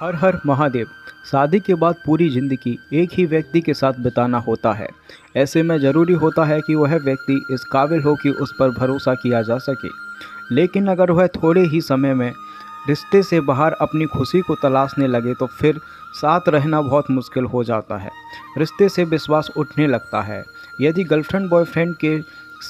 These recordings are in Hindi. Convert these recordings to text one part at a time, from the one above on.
हर हर महादेव। शादी के बाद पूरी ज़िंदगी एक ही व्यक्ति के साथ बिताना होता है। ऐसे में ज़रूरी होता है कि वह व्यक्ति इस काबिल हो कि उस पर भरोसा किया जा सके। लेकिन अगर वह थोड़े ही समय में रिश्ते से बाहर अपनी खुशी को तलाशने लगे तो फिर साथ रहना बहुत मुश्किल हो जाता है। रिश्ते से विश्वास उठने लगता है। यदि गर्लफ्रेंड बॉयफ्रेंड के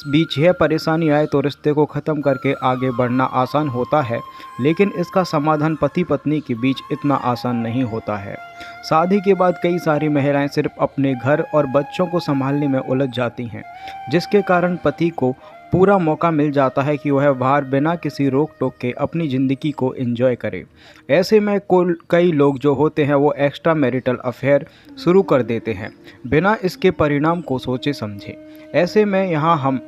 बीच यह परेशानी आए तो रिश्ते को ख़त्म करके आगे बढ़ना आसान होता है, लेकिन इसका समाधान पति पत्नी के बीच इतना आसान नहीं होता है। शादी के बाद कई सारी महिलाएं सिर्फ अपने घर और बच्चों को संभालने में उलझ जाती हैं, जिसके कारण पति को पूरा मौका मिल जाता है कि वह बाहर बिना किसी रोक टोक के अपनी ज़िंदगी को एंजॉय करे। ऐसे में कई लोग जो होते हैं वो एक्स्ट्रा मैरिटल अफेयर शुरू कर देते हैं बिना इसके परिणाम को सोचे समझे। ऐसे में यहाँ हम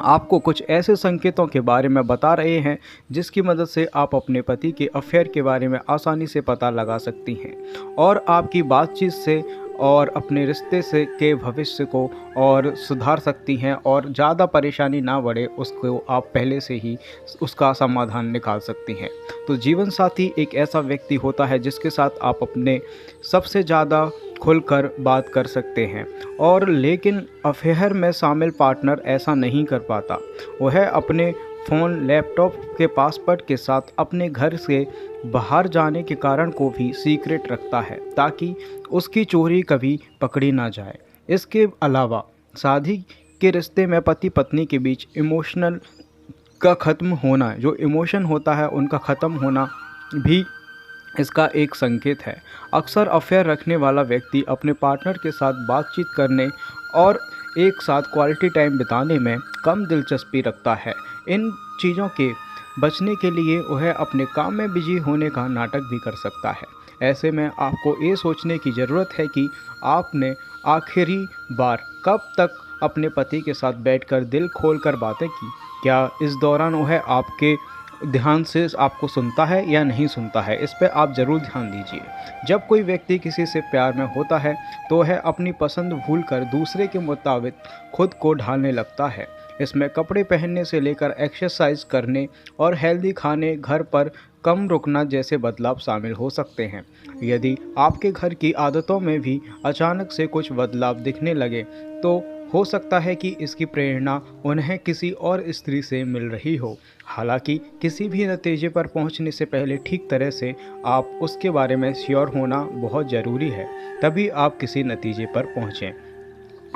आपको कुछ ऐसे संकेतों के बारे में बता रहे हैं जिसकी मदद से आप अपने पति के अफेयर के बारे में आसानी से पता लगा सकती हैं और आपकी बातचीत से और अपने रिश्ते से के भविष्य को और सुधार सकती हैं और ज़्यादा परेशानी ना बढ़े उसको आप पहले से ही उसका समाधान निकाल सकती हैं। तो जीवन साथी एक ऐसा व्यक्ति होता है जिसके साथ आप अपने सबसे ज़्यादा खुलकर बात कर सकते हैं और लेकिन अफेयर में शामिल पार्टनर ऐसा नहीं कर पाता। वह अपने फ़ोन लैपटॉप के पासवर्ड के साथ अपने घर से बाहर जाने के कारण को भी सीक्रेट रखता है ताकि उसकी चोरी कभी पकड़ी ना जाए। इसके अलावा शादी के रिश्ते में पति पत्नी के बीच इमोशनल का ख़त्म होना, जो इमोशन होता है उनका ख़त्म होना भी इसका एक संकेत है। अक्सर अफेयर रखने वाला व्यक्ति अपने पार्टनर के साथ बातचीत करने और एक साथ क्वालिटी टाइम बिताने में कम दिलचस्पी रखता है। इन चीज़ों के बचने के लिए वह अपने काम में बिजी होने का नाटक भी कर सकता है। ऐसे में आपको ये सोचने की ज़रूरत है कि आपने आखिरी बार कब तक अपने पति के साथ बैठकर दिल खोलकर बातें की। क्या इस दौरान वह आपके ध्यान से आपको सुनता है या नहीं सुनता है, इस पर आप ज़रूर ध्यान दीजिए। जब कोई व्यक्ति किसी से प्यार में होता है तो वह अपनी पसंद भूलकर दूसरे के मुताबिक खुद को ढालने लगता है। इसमें कपड़े पहनने से लेकर एक्सरसाइज करने और हेल्दी खाने, घर पर कम रुकना जैसे बदलाव शामिल हो सकते हैं। यदि आपके घर की आदतों में भी अचानक से कुछ बदलाव दिखने लगे तो हो सकता है कि इसकी प्रेरणा उन्हें किसी और स्त्री से मिल रही हो। हालांकि किसी भी नतीजे पर पहुंचने से पहले ठीक तरह से आप उसके बारे में श्योर होना बहुत ज़रूरी है, तभी आप किसी नतीजे पर पहुंचें।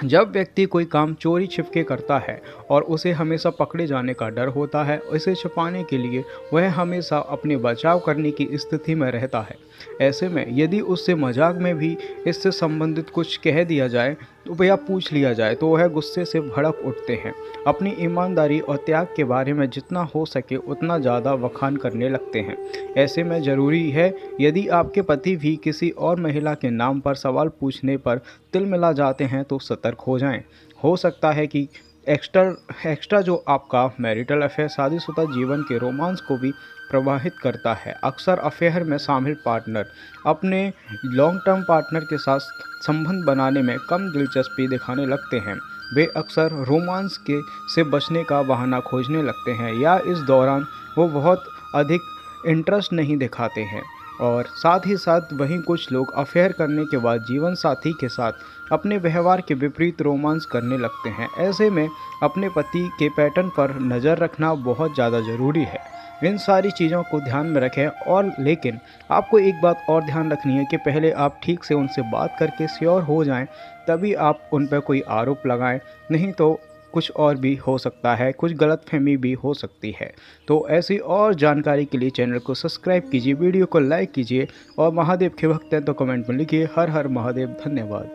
जब व्यक्ति कोई काम चोरी छिपके करता है और उसे हमेशा पकड़े जाने का डर होता है, इसे छिपाने के लिए वह हमेशा अपने बचाव करने की स्थिति में रहता है। ऐसे में यदि उससे मजाक में भी इससे संबंधित कुछ कह दिया जाए तो या पूछ लिया जाए तो वह गुस्से से भड़क उठते हैं। अपनी ईमानदारी और त्याग के बारे में जितना हो सके उतना ज़्यादा बखान करने लगते हैं। ऐसे में ज़रूरी है यदि आपके पति भी किसी और महिला के नाम पर सवाल पूछने पर तिलमिला जाते हैं तो सतर्क हो जाएं। हो सकता है कि एक्स्ट्रा जो आपका मैरिटल अफेयर शादीशुदा जीवन के रोमांस को भी प्रभावित करता है। अक्सर अफेयर में शामिल पार्टनर अपने लॉन्ग टर्म पार्टनर के साथ संबंध बनाने में कम दिलचस्पी दिखाने लगते हैं। वे अक्सर रोमांस के से बचने का बहाना खोजने लगते हैं या इस दौरान वो बहुत अधिक इंटरेस्ट नहीं दिखाते हैं। और साथ ही साथ वहीं कुछ लोग अफेयर करने के बाद जीवन साथी के साथ अपने व्यवहार के विपरीत रोमांस करने लगते हैं। ऐसे में अपने पति के पैटर्न पर नज़र रखना बहुत ज़्यादा ज़रूरी है। इन सारी चीज़ों को ध्यान में रखें और लेकिन आपको एक बात और ध्यान रखनी है कि पहले आप ठीक से उनसे बात करके श्योर हो जाएं, तभी आप उन पर कोई आरोप लगाएं, नहीं तो कुछ और भी हो सकता है, कुछ गलतफहमी भी हो सकती है। तो ऐसी और जानकारी के लिए चैनल को सब्सक्राइब कीजिए, वीडियो को लाइक कीजिए और महादेव के भक्त हैं तो कमेंट में लिखिए हर हर महादेव। धन्यवाद।